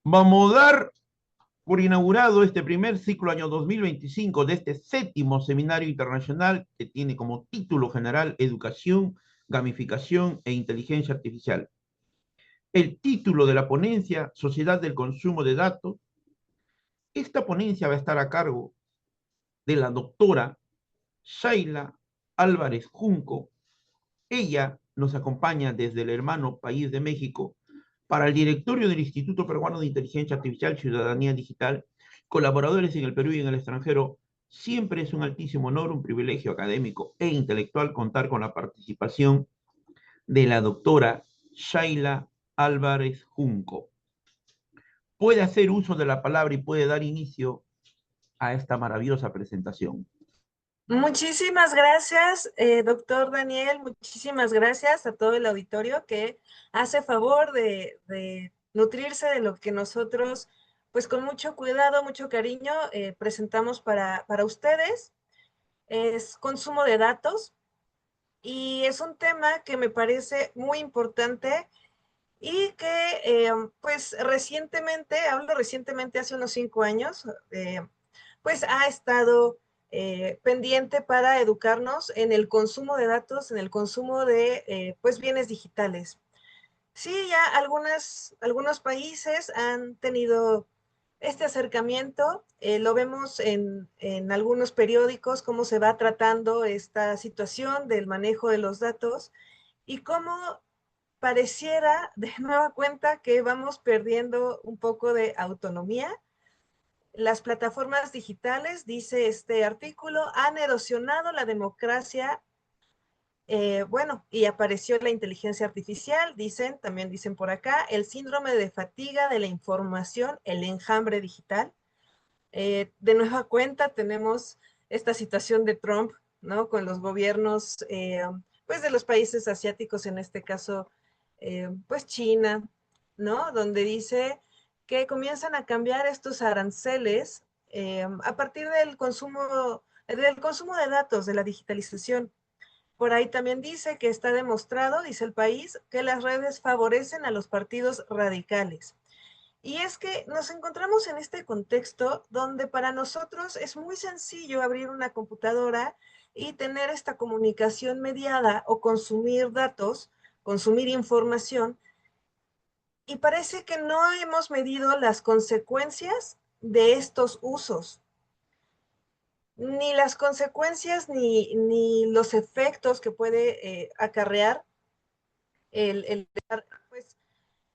Vamos a dar por inaugurado este primer ciclo año 2025 de este séptimo seminario internacional que tiene como título general Educación, Gamificación e Inteligencia Artificial. El título de la ponencia, Sociedad del Consumo de Datos. Esta ponencia va a estar a cargo de la doctora Shaila Álvarez Junco. Ella nos acompaña desde el hermano país de México para el directorio del Instituto Peruano de Inteligencia Artificial, Ciudadanía Digital, colaboradores en el Perú y en el extranjero. Siempre es un altísimo honor, un privilegio académico e intelectual contar con la participación de la doctora Shaila Álvarez Junco. Puede hacer uso de la palabra y puede dar inicio a esta maravillosa presentación. Muchísimas gracias, doctor Daniel. Muchísimas gracias a todo el auditorio que hace favor de nutrirse de lo que nosotros, pues con mucho cuidado, mucho cariño, presentamos para ustedes. Es consumo de datos y es un tema que me parece muy importante y que, pues recientemente, hablo recientemente, hace unos 5 años, pues ha estado pendiente para educarnos en el consumo de datos, en el consumo de pues bienes digitales. Sí, ya algunos países han tenido este acercamiento, lo vemos en algunos periódicos, cómo se va tratando esta situación del manejo de los datos y cómo pareciera de nueva cuenta que vamos perdiendo un poco de autonomía. Las plataformas digitales, dice este artículo, han erosionado la democracia. Bueno, y apareció la inteligencia artificial, también dicen por acá, el síndrome de fatiga de la información, el enjambre digital. De nueva cuenta tenemos esta situación de Trump, ¿no? Con los gobiernos, pues de los países asiáticos, en este caso, pues China, ¿no? Donde dice que comienzan a cambiar estos aranceles a partir del consumo de datos, de la digitalización. Por ahí también dice que está demostrado, dice el país, que las redes favorecen a los partidos radicales. Y es que nos encontramos en este contexto donde para nosotros es muy sencillo abrir una computadora y tener esta comunicación mediada o consumir datos, consumir información, y parece que no hemos medido las consecuencias de estos usos, ni las consecuencias ni los efectos que puede acarrear el estar pues,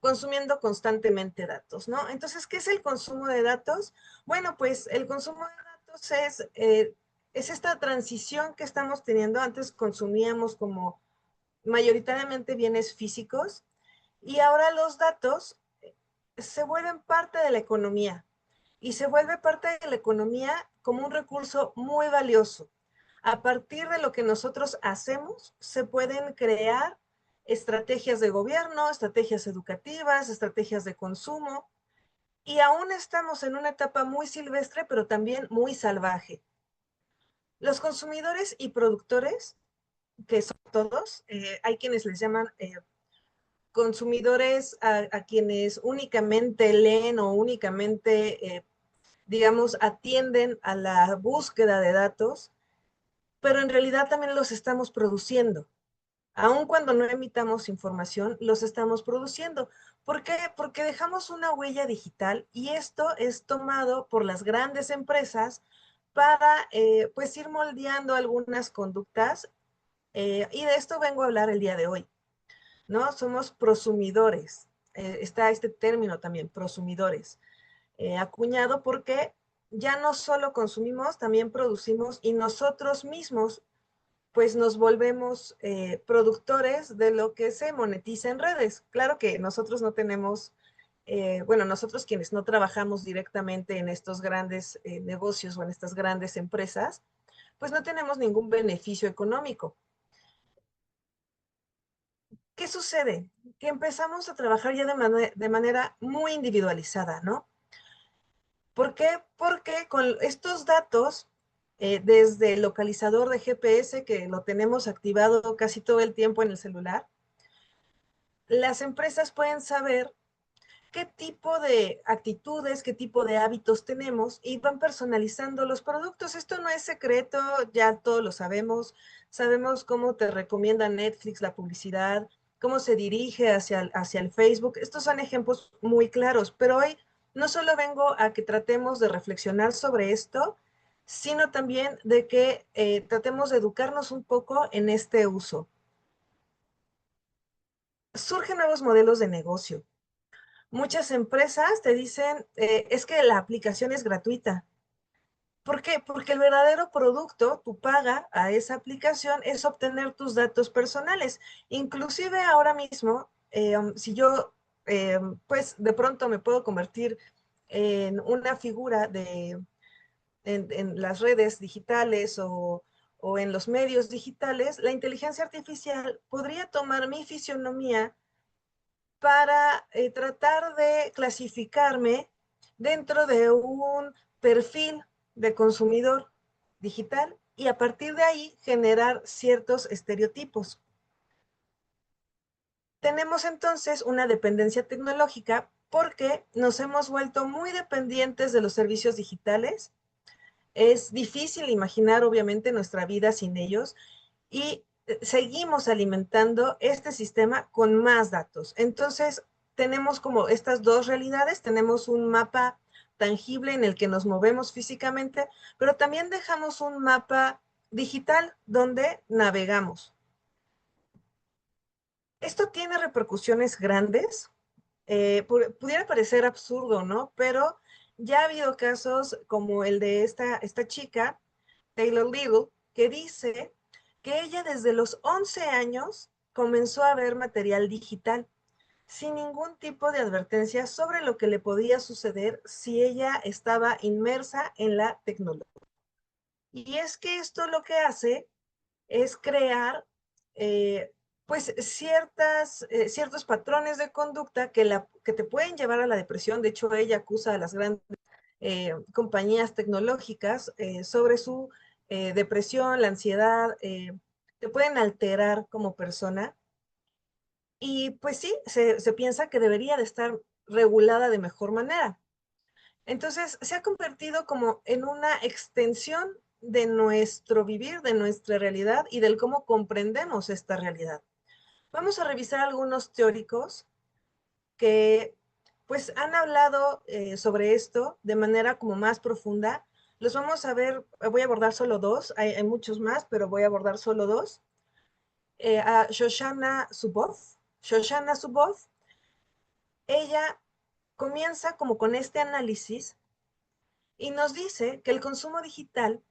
consumiendo constantemente datos, ¿no? Entonces, ¿qué es el consumo de datos? Bueno, pues el consumo de datos es esta transición que estamos teniendo. Antes consumíamos como mayoritariamente bienes físicos y ahora los datos se vuelven parte de la economía y se vuelve parte de la economía como un recurso muy valioso. A partir de lo que nosotros hacemos, se pueden crear estrategias de gobierno, estrategias educativas, estrategias de consumo, y aún estamos en una etapa muy silvestre, pero también muy salvaje. Los consumidores y productores, que son todos, hay quienes les llaman consumidores a quienes únicamente leen o únicamente, digamos, atienden a la búsqueda de datos, pero en realidad también los estamos produciendo. Aun cuando no emitamos información, los estamos produciendo. ¿Por qué? Porque dejamos una huella digital y esto es tomado por las grandes empresas para pues ir moldeando algunas conductas y de esto vengo a hablar el día de hoy, ¿no? Somos prosumidores. Está este término también, prosumidores, acuñado porque ya no solo consumimos, también producimos y nosotros mismos pues nos volvemos productores de lo que se monetiza en redes. Claro que nosotros no tenemos, bueno, nosotros quienes no trabajamos directamente en estos grandes negocios o en estas grandes empresas, pues no tenemos ningún beneficio económico. ¿Qué sucede? Que empezamos a trabajar ya de manera muy individualizada, ¿no? ¿Por qué? Porque con estos datos, desde el localizador de GPS, que lo tenemos activado casi todo el tiempo en el celular, las empresas pueden saber qué tipo de actitudes, qué tipo de hábitos tenemos y van personalizando los productos. Esto no es secreto, ya todos lo sabemos. Sabemos cómo te recomienda Netflix la publicidad, cómo se dirige hacia el Facebook. Estos son ejemplos muy claros, pero hoy no solo vengo a que tratemos de reflexionar sobre esto, sino también de que tratemos de educarnos un poco en este uso. Surgen nuevos modelos de negocio. Muchas empresas te dicen, es que la aplicación es gratuita. ¿Por qué? Porque el verdadero producto, tu paga a esa aplicación, es obtener tus datos personales. Inclusive ahora mismo, si yo, pues de pronto me puedo convertir en una figura en las redes digitales o en los medios digitales, la inteligencia artificial podría tomar mi fisionomía para tratar de clasificarme dentro de un perfil de consumidor digital y a partir de ahí generar ciertos estereotipos. Tenemos entonces una dependencia tecnológica porque nos hemos vuelto muy dependientes de los servicios digitales. Es difícil imaginar, obviamente, nuestra vida sin ellos y seguimos alimentando este sistema con más datos. Entonces, tenemos como estas dos realidades, tenemos un mapa tangible en el que nos movemos físicamente, pero también dejamos un mapa digital donde navegamos. Esto tiene repercusiones grandes, pudiera parecer absurdo, ¿no? Pero ya ha habido casos como el de esta chica, Taylor Little, que dice que ella desde los 11 años comenzó a ver material digital sin ningún tipo de advertencia sobre lo que le podía suceder si ella estaba inmersa en la tecnología. Y es que esto lo que hace es crear pues ciertos patrones de conducta que te pueden llevar a la depresión. De hecho, ella acusa a las grandes compañías tecnológicas sobre su depresión, la ansiedad, te pueden alterar como persona. Y pues sí, se piensa que debería de estar regulada de mejor manera. Entonces, se ha convertido como en una extensión de nuestro vivir, de nuestra realidad y del cómo comprendemos esta realidad. Vamos a revisar algunos teóricos que pues han hablado sobre esto de manera como más profunda. Los vamos a ver, voy a abordar solo dos, hay muchos más, pero voy a abordar solo dos. A Shoshana Zuboff. Shoshana Zuboff, ella comienza como con este análisis y nos dice que el consumo digital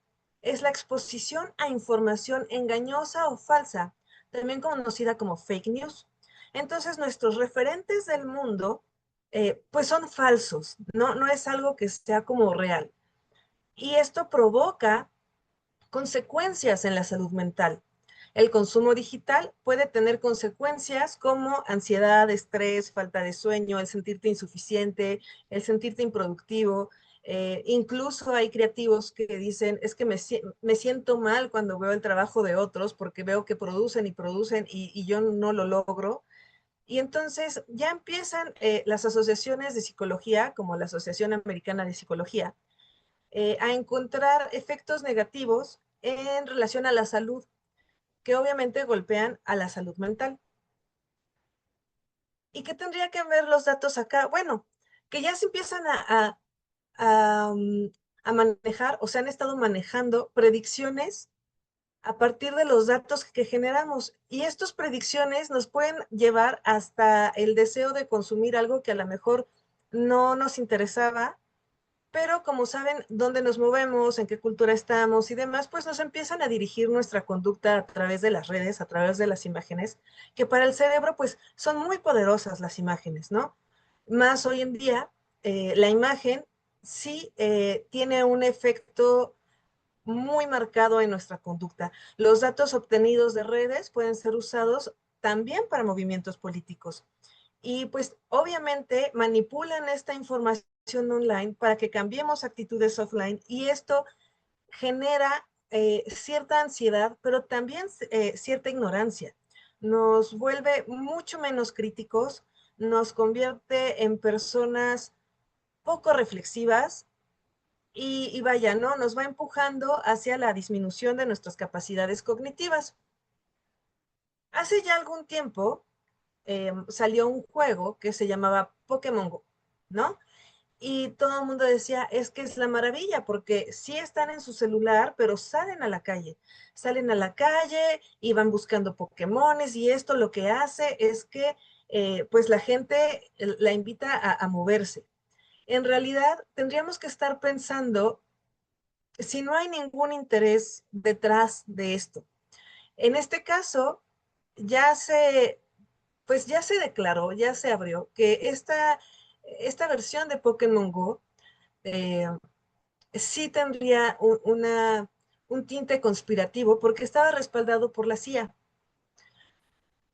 es la exposición a información engañosa o falsa, también conocida como fake news. Entonces, nuestros referentes del mundo, pues son falsos, no es algo que sea como real. Y esto provoca consecuencias en la salud mental. El consumo digital puede tener consecuencias como ansiedad, estrés, falta de sueño, el sentirte insuficiente, el sentirte improductivo. Incluso hay creativos que dicen, es que me siento mal cuando veo el trabajo de otros porque veo que producen y producen y yo no lo logro. Y entonces ya empiezan las asociaciones de psicología, como la Asociación Americana de Psicología, a encontrar efectos negativos en relación a la salud, que obviamente golpean a la salud mental. ¿Y qué tendría que ver los datos acá? Bueno, que ya se empiezan a manejar o se han estado manejando predicciones a partir de los datos que generamos. Y estas predicciones nos pueden llevar hasta el deseo de consumir algo que a lo mejor no nos interesaba, pero como saben dónde nos movemos, en qué cultura estamos y demás, pues nos empiezan a dirigir nuestra conducta a través de las redes, a través de las imágenes, que para el cerebro pues son muy poderosas las imágenes, ¿no? Más hoy en día, la imagen sí tiene un efecto muy marcado en nuestra conducta. Los datos obtenidos de redes pueden ser usados también para movimientos políticos y pues obviamente manipulan esta información online para que cambiemos actitudes offline y esto genera cierta ansiedad, pero también cierta ignorancia. Nos vuelve mucho menos críticos, nos convierte en personas poco reflexivas y vaya, ¿no? Nos va empujando hacia la disminución de nuestras capacidades cognitivas. Hace ya algún tiempo salió un juego que se llamaba Pokémon Go, ¿no? Y todo el mundo decía, es que es la maravilla, porque sí están en su celular, pero salen a la calle y van buscando Pokémones, y esto lo que hace es que pues la gente la invita a moverse. En realidad, tendríamos que estar pensando si no hay ningún interés detrás de esto. En este caso, ya se, pues ya se declaró, ya se abrió que esta versión de Pokémon Go eh, sí tendría un tinte conspirativo porque estaba respaldado por la CIA.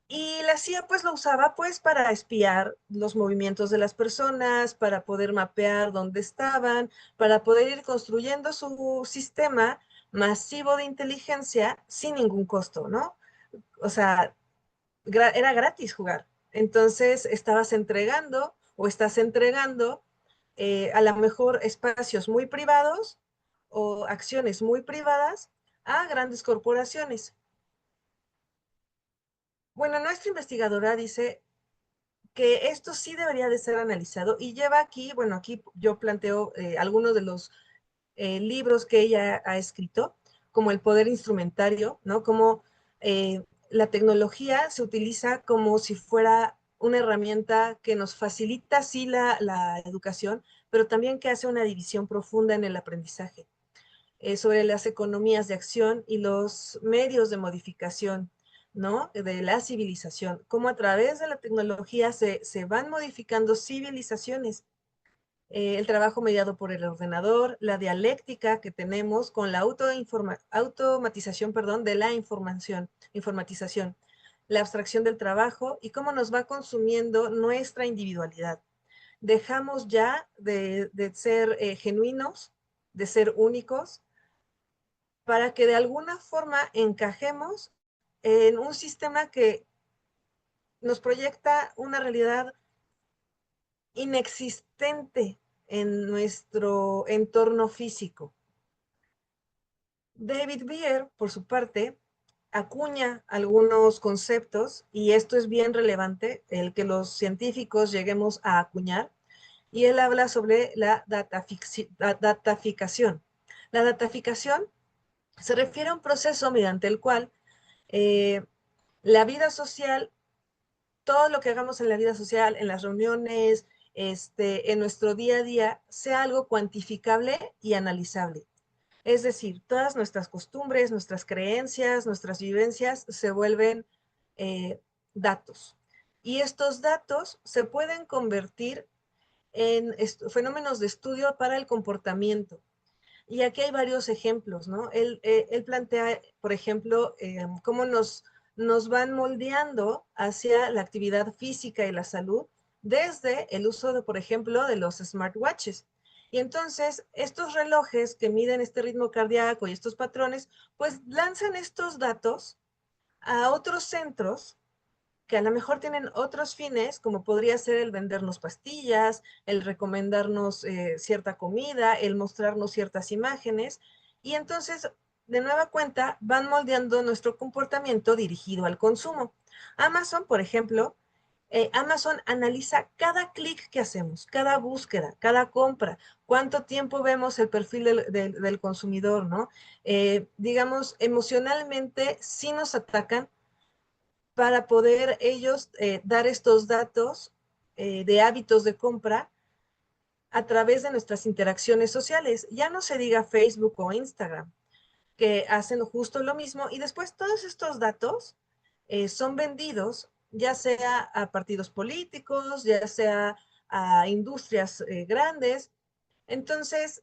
Y la CIA pues lo usaba pues para espiar los movimientos de las personas, para poder mapear dónde estaban, para poder ir construyendo su sistema masivo de inteligencia sin ningún costo, ¿no? O sea, era gratis jugar. Entonces estabas entregando o estás entregando a lo mejor espacios muy privados o acciones muy privadas a grandes corporaciones. Bueno, nuestra investigadora dice que esto sí debería de ser analizado y lleva aquí, bueno, aquí yo planteo algunos de los libros que ella ha escrito, como El poder instrumentario, ¿no? Como la tecnología se utiliza como si fuera una herramienta que nos facilita, sí, la educación, pero también que hace una división profunda en el aprendizaje, sobre las economías de acción y los medios de modificación, ¿no? De la civilización, cómo a través de la tecnología se van modificando civilizaciones, el trabajo mediado por el ordenador, la dialéctica que tenemos con la automatización, perdón, de la informatización, la abstracción del trabajo y cómo nos va consumiendo nuestra individualidad. Dejamos ya de ser genuinos, de ser únicos, para que de alguna forma encajemos en un sistema que nos proyecta una realidad inexistente en nuestro entorno físico. David Beer, por su parte, acuña algunos conceptos, y esto es bien relevante, el que los científicos lleguemos a acuñar, y él habla sobre la dataficación. La dataficación se refiere a un proceso mediante el cual eh, la vida social, todo lo que hagamos en la vida social, en las reuniones, en nuestro día a día, sea algo cuantificable y analizable. Es decir, todas nuestras costumbres, nuestras creencias, nuestras vivencias se vuelven eh, datos. Y estos datos se pueden convertir en fenómenos de estudio para el comportamiento. Y aquí hay varios ejemplos, ¿no? Él plantea, por ejemplo, cómo nos van moldeando hacia la actividad física y la salud desde el uso de, por ejemplo, de los smartwatches. Y entonces, estos relojes que miden este ritmo cardíaco y estos patrones, pues lanzan estos datos a otros centros que a lo mejor tienen otros fines, como podría ser el vendernos pastillas, el recomendarnos cierta comida, el mostrarnos ciertas imágenes, y entonces, de nueva cuenta, van moldeando nuestro comportamiento dirigido al consumo. Amazon, por ejemplo, Amazon analiza cada clic que hacemos, cada búsqueda, cada compra, cuánto tiempo vemos el perfil del consumidor, ¿no? Digamos, emocionalmente sí nos atacan para poder ellos dar estos datos de hábitos de compra a través de nuestras interacciones sociales. Ya no se diga Facebook o Instagram, que hacen justo lo mismo, y después todos estos datos son vendidos ya sea a partidos políticos, ya sea a industrias grandes. Entonces,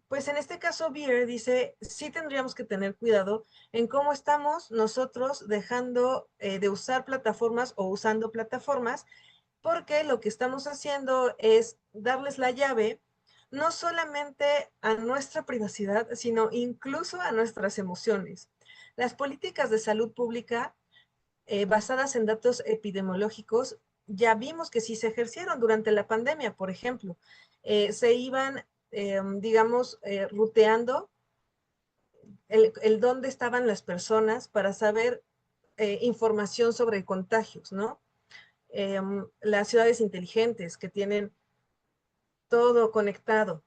pues en este caso, Beer dice, sí tendríamos que tener cuidado en cómo estamos nosotros dejando de usar plataformas o usando plataformas, porque lo que estamos haciendo es darles la llave no solamente a nuestra privacidad, sino incluso a nuestras emociones. Las políticas de salud pública basadas en datos epidemiológicos ya vimos que sí se ejercieron durante la pandemia, por ejemplo. Se iban, digamos, ruteando el dónde estaban las personas para saber información sobre contagios, ¿no? Las ciudades inteligentes que tienen todo conectado,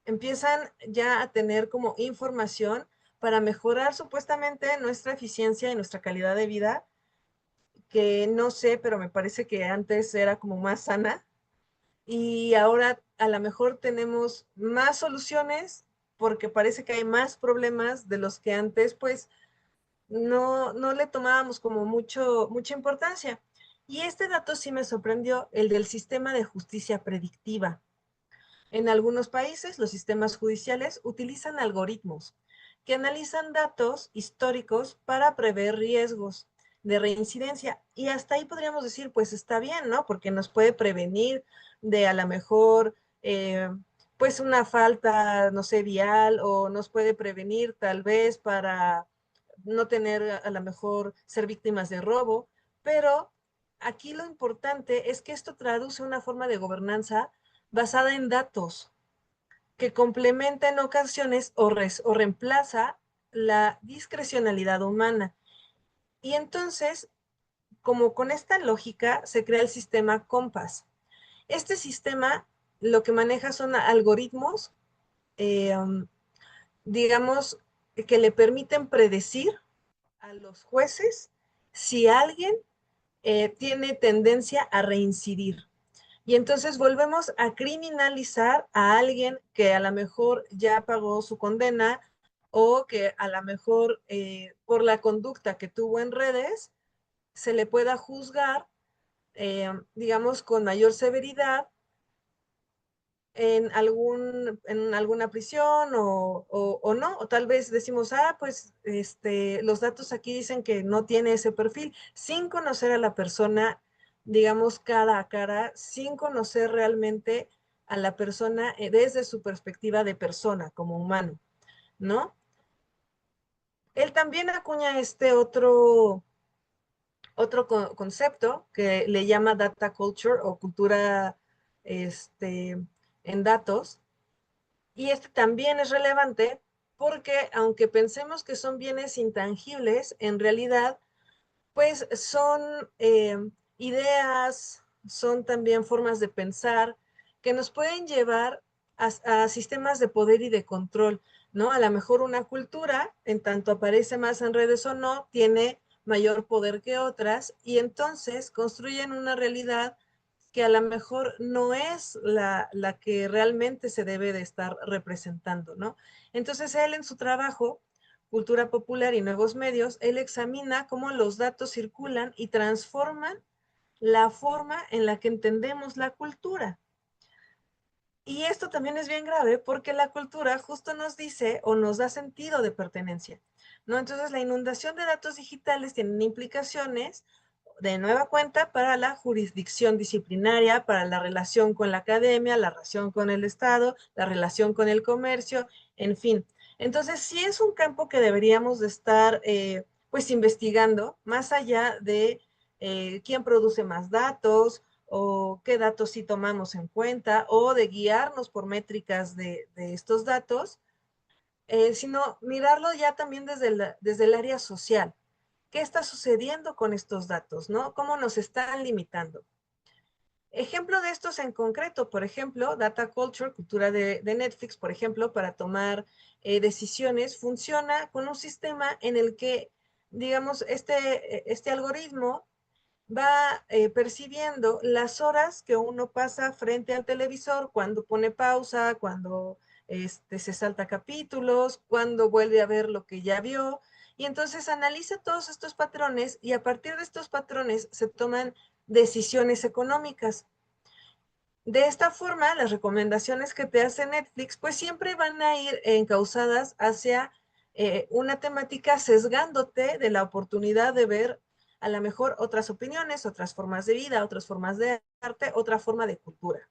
empiezan ya a tener como información para mejorar supuestamente nuestra eficiencia y nuestra calidad de vida, que no sé, pero me parece que antes era como más sana y ahora a lo mejor tenemos más soluciones porque parece que hay más problemas de los que antes pues no le tomábamos como mucha importancia. Y este dato sí me sorprendió, el del sistema de justicia predictiva. En algunos países, los sistemas judiciales utilizan algoritmos que analizan datos históricos para prever riesgos de reincidencia. Y hasta ahí podríamos decir, pues está bien, ¿no? Porque nos puede prevenir de a lo mejor, pues una falta, no sé, vial, o nos puede prevenir tal vez para no tener a lo mejor ser víctimas de robo, pero aquí lo importante es que esto traduce una forma de gobernanza basada en datos que complementa en ocasiones o reemplaza la discrecionalidad humana. Y entonces, como con esta lógica, se crea el sistema Compass. Este sistema lo que maneja son algoritmos, eh, um, digamos, que le permiten predecir a los jueces si alguien tiene tendencia a reincidir. Y entonces volvemos a criminalizar a alguien que a lo mejor ya pagó su condena o que a lo mejor por la conducta que tuvo en redes se le pueda juzgar, digamos, con mayor severidad en alguna prisión o no, o tal vez decimos, pues los datos aquí dicen que no tiene ese perfil, sin conocer a la persona, digamos, cara a cara, sin conocer realmente a la persona desde su perspectiva de persona, como humano, ¿no? Él también acuña este otro concepto que le llama data culture o cultura en datos. Y este también es relevante porque aunque pensemos que son bienes intangibles, en realidad, pues son ideas, son también formas de pensar que nos pueden llevar a sistemas de poder y de control, ¿no? A lo mejor una cultura, en tanto aparece más en redes o no, tiene mayor poder que otras y entonces construyen una realidad que a lo mejor no es la que realmente se debe de estar representando, ¿no? Entonces él en su trabajo, Cultura Popular y Nuevos Medios, él examina cómo los datos circulan y transforman la forma en la que entendemos la cultura. Y esto también es bien grave porque la cultura justo nos dice o nos da sentido de pertenencia, ¿no? Entonces la inundación de datos digitales tiene implicaciones de nueva cuenta para la jurisdicción disciplinaria, para la relación con la academia, la relación con el Estado, la relación con el comercio, en fin. Entonces, sí es un campo que deberíamos de estar, pues, investigando, más allá de quién produce más datos o qué datos sí tomamos en cuenta o de guiarnos por métricas de estos datos, sino mirarlo ya también desde el área social. ¿Qué está sucediendo con estos datos, no? ¿Cómo nos están limitando? Ejemplo de estos en concreto, por ejemplo, Data Culture, cultura de Netflix, por ejemplo, para tomar decisiones, funciona con un sistema en el que, digamos, este algoritmo va percibiendo las horas que uno pasa frente al televisor, cuando pone pausa, cuando se salta capítulos, cuando vuelve a ver lo que ya vio, y entonces analiza todos estos patrones y a partir de estos patrones se toman decisiones económicas. De esta forma, las recomendaciones que te hace Netflix, pues siempre van a ir encausadas hacia una temática sesgándote de la oportunidad de ver a lo mejor otras opiniones, otras formas de vida, otras formas de arte, otra forma de cultura.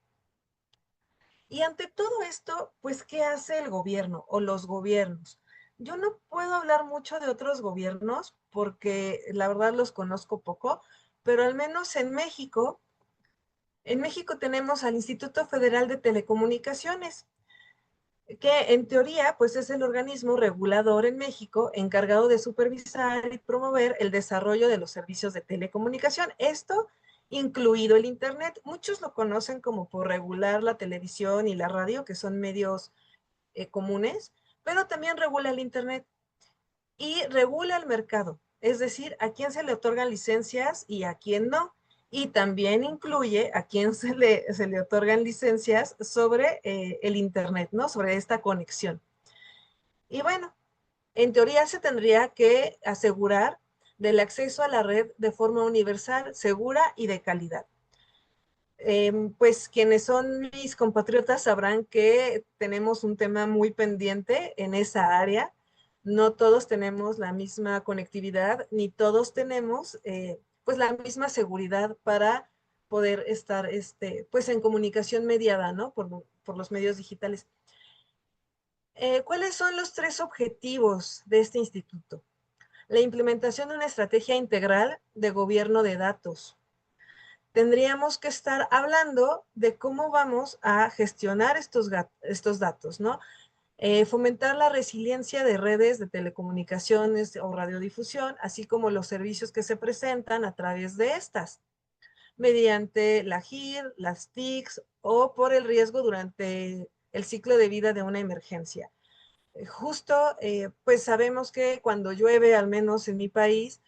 Y ante todo esto, pues, ¿qué hace el gobierno o los gobiernos? Yo no puedo hablar mucho de otros gobiernos porque la verdad los conozco poco, pero al menos en México En México tenemos al Instituto Federal de Telecomunicaciones, que en teoría pues es el organismo regulador en México encargado de supervisar y promover el desarrollo de los servicios de telecomunicación. Esto incluido el Internet. Muchos lo conocen como por regular la televisión y la radio, que son medios comunes, pero también regula el Internet y regula el mercado, es decir, a quién se le otorgan licencias y a quién no. Y también incluye a quién se le otorgan licencias sobre el Internet, ¿no? Sobre esta conexión. Y bueno, en teoría se tendría que asegurar del acceso a la red de forma universal, segura y de calidad. Pues quienes son mis compatriotas sabrán que tenemos un tema muy pendiente en esa área. No todos tenemos la misma conectividad, ni todos tenemos pues la misma seguridad para poder estar pues en comunicación mediada, ¿no? Por los medios digitales. ¿Cuáles son los 3 objetivos de este instituto? La implementación de una estrategia integral de gobierno de datos. Tendríamos que estar hablando de cómo vamos a gestionar estos datos, ¿no? Fomentar la resiliencia de redes de telecomunicaciones o radiodifusión, así como los servicios que se presentan a través de estas, mediante la GIR, las TICs o por el riesgo durante el ciclo de vida de una emergencia. Justo, pues sabemos que cuando llueve, al menos en mi país,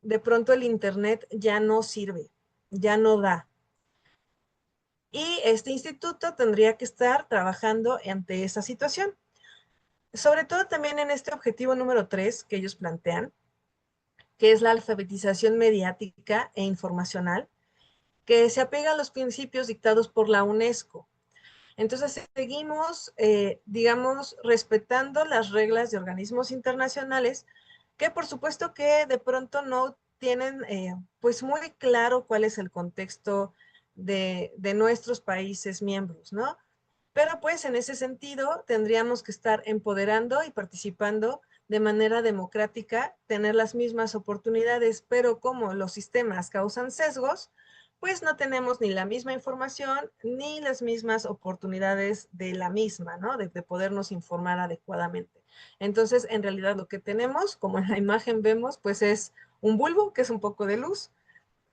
de pronto el Internet ya no sirve, ya no da. Y este instituto tendría que estar trabajando ante esa situación. Sobre todo también en este objetivo número 3 que ellos plantean, que es la alfabetización mediática e informacional, que se apega a los principios dictados por la UNESCO. Entonces, seguimos, digamos, respetando las reglas de organismos internacionales, que por supuesto que de pronto no tienen pues muy claro cuál es el contexto de nuestros países miembros, ¿no? Pero pues en ese sentido tendríamos que estar empoderando y participando de manera democrática, tener las mismas oportunidades, pero como los sistemas causan sesgos, pues no tenemos ni la misma información ni las mismas oportunidades de la misma, ¿no? De podernos informar adecuadamente. Entonces, en realidad lo que tenemos, como en la imagen vemos, pues es un bulbo, que es un poco de luz,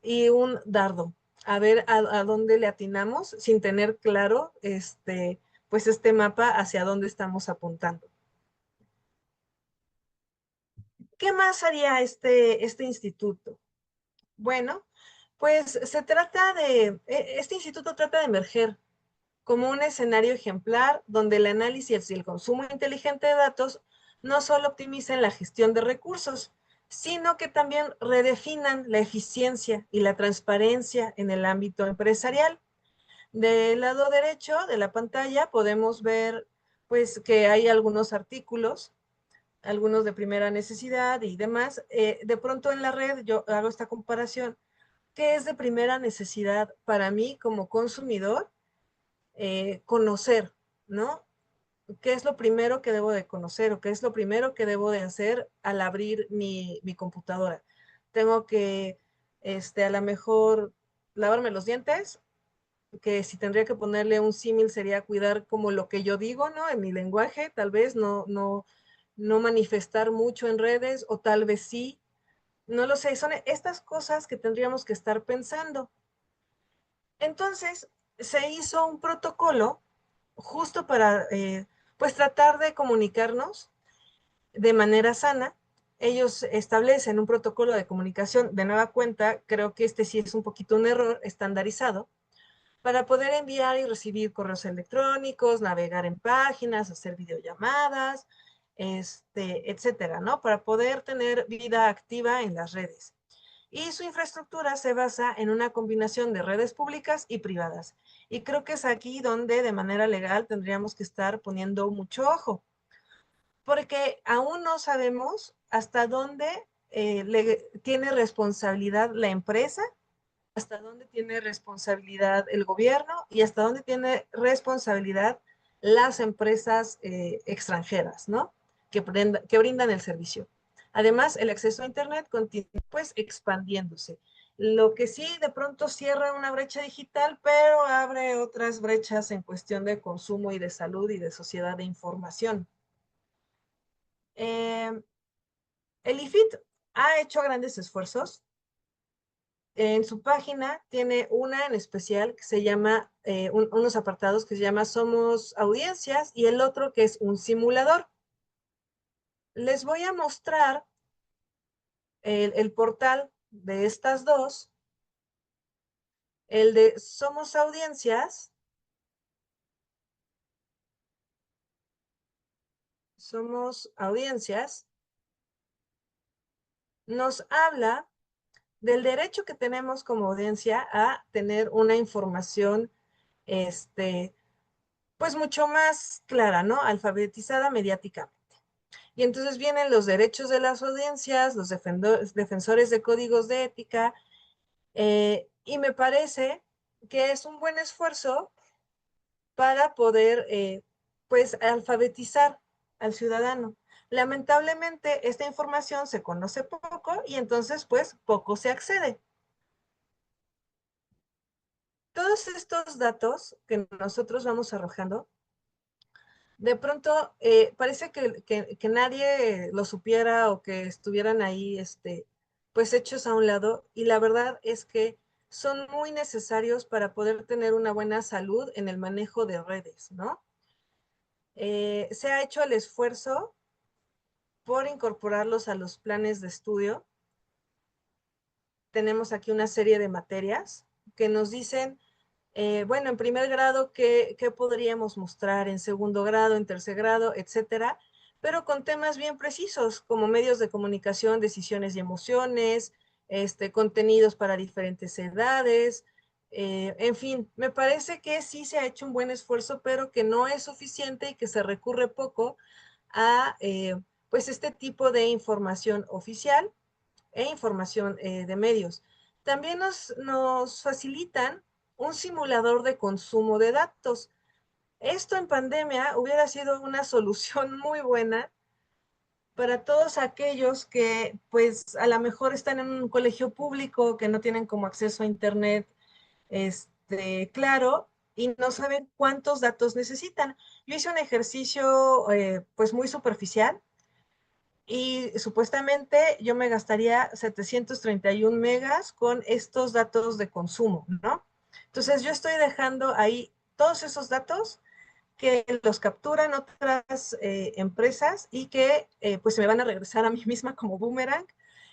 y un dardo. A ver a dónde le atinamos sin tener claro pues este mapa hacia dónde estamos apuntando. ¿Qué más haría este instituto? Bueno, pues este instituto trata de emerger como un escenario ejemplar donde el análisis y el consumo inteligente de datos no solo optimicen la gestión de recursos, sino que también redefinan la eficiencia y la transparencia en el ámbito empresarial. Del lado derecho de la pantalla podemos ver pues que hay algunos artículos, algunos de primera necesidad y demás. De pronto en la red yo hago esta comparación. ¿Qué es de primera necesidad para mí como consumidor? Conocer, ¿no? ¿Qué es lo primero que debo de conocer o qué es lo primero que debo de hacer al abrir mi computadora? Tengo que, a lo mejor, lavarme los dientes, que si tendría que ponerle un símil sería cuidar como lo que yo digo, ¿no? En mi lenguaje, tal vez no manifestar mucho en redes o tal vez sí, no lo sé, son estas cosas que tendríamos que estar pensando. Entonces, se hizo un protocolo justo para, pues, tratar de comunicarnos de manera sana. Ellos establecen un protocolo de comunicación de nueva cuenta, creo que este sí es un poquito un error estandarizado, para poder enviar y recibir correos electrónicos, navegar en páginas, hacer videollamadas, etcétera, ¿no? Para poder tener vida activa en las redes. Y su infraestructura se basa en una combinación de redes públicas y privadas. Y creo que es aquí donde de manera legal tendríamos que estar poniendo mucho ojo, porque aún no sabemos hasta dónde tiene responsabilidad la empresa, hasta dónde tiene responsabilidad el gobierno y hasta dónde tiene responsabilidad las empresas extranjeras, ¿no? Que brindan el servicio. Además, el acceso a Internet continúa pues expandiéndose Lo que sí, de pronto cierra una brecha digital, pero abre otras brechas en cuestión de consumo y de salud y de sociedad de información. El IFIT ha hecho grandes esfuerzos. En su página tiene una en especial que se llama, unos apartados que se llama Somos Audiencias y el otro que es un simulador. Les voy a mostrar el portal de estas dos. El de Somos Audiencias. Somos Audiencias. Nos habla del derecho que tenemos como audiencia a tener una información, pues mucho más clara, ¿no? Alfabetizada mediáticamente. Y entonces vienen los derechos de las audiencias, los defensores de códigos de ética, y me parece que es un buen esfuerzo para poder, pues, alfabetizar al ciudadano. Lamentablemente, esta información se conoce poco y entonces, pues, poco se accede. Todos estos datos que nosotros vamos arrojando, de pronto parece que nadie lo supiera o que estuvieran ahí, pues hechos a un lado. Y la verdad es que son muy necesarios para poder tener una buena salud en el manejo de redes, ¿no? Se ha hecho el esfuerzo por incorporarlos a los planes de estudio. Tenemos aquí una serie de materias que nos dicen, bueno, en primer grado, ¿qué podríamos mostrar? En segundo grado, en tercer grado, etcétera, pero con temas bien precisos, como medios de comunicación, decisiones y emociones, contenidos para diferentes edades, en fin, me parece que sí se ha hecho un buen esfuerzo, pero que no es suficiente y que se recurre poco a, pues, este tipo de información oficial e información de medios. También nos facilitan un simulador de consumo de datos. Esto en pandemia hubiera sido una solución muy buena para todos aquellos que, pues, a lo mejor están en un colegio público, que no tienen como acceso a internet, claro, y no saben cuántos datos necesitan. Yo hice un ejercicio, pues, muy superficial, y supuestamente yo me gastaría 731 megas con estos datos de consumo, ¿no? Entonces yo estoy dejando ahí todos esos datos que los capturan otras empresas y que pues se me van a regresar a mí misma como boomerang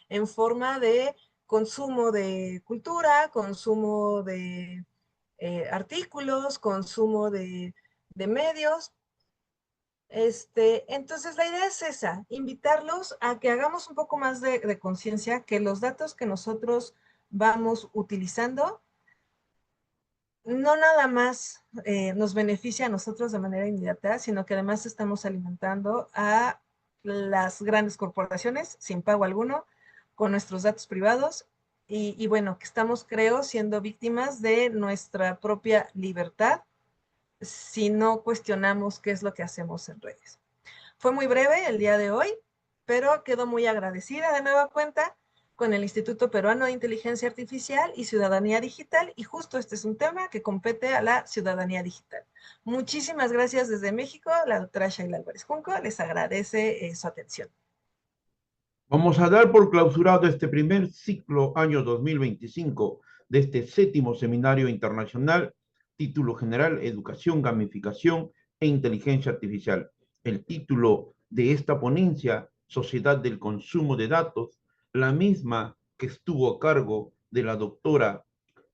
en forma de consumo de cultura, consumo de artículos, consumo de medios. Entonces la idea es esa, invitarlos a que hagamos un poco más de conciencia, que los datos que nosotros vamos utilizando no nada más nos beneficia a nosotros de manera inmediata, sino que además estamos alimentando a las grandes corporaciones sin pago alguno, con nuestros datos privados, y bueno, que estamos, creo, siendo víctimas de nuestra propia libertad si no cuestionamos qué es lo que hacemos en redes. Fue muy breve el día de hoy, pero quedo muy agradecida de nueva cuenta con el Instituto Peruano de Inteligencia Artificial y Ciudadanía Digital, y justo este es un tema que compete a la ciudadanía digital. Muchísimas gracias desde México, la doctora Shaila Álvarez Junco les agradece su atención. Vamos a dar por clausurado este primer ciclo año 2025 de este séptimo seminario internacional, título general, Educación, Gamificación e Inteligencia Artificial. El título de esta ponencia, Sociedad del Consumo de Datos, la misma que estuvo a cargo de la doctora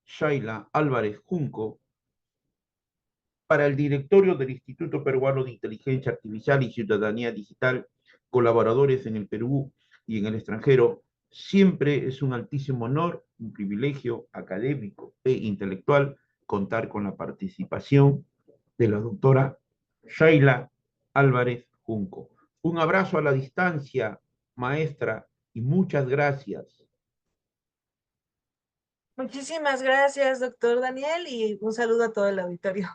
Shaila Álvarez Junco, para el directorio del Instituto Peruano de Inteligencia Artificial y Ciudadanía Digital, colaboradores en el Perú y en el extranjero, siempre es un altísimo honor, un privilegio académico e intelectual contar con la participación de la doctora Shaila Álvarez Junco. Un abrazo a la distancia, maestra, y muchas gracias. Muchísimas gracias, doctor Daniel, y un saludo a todo el auditorio.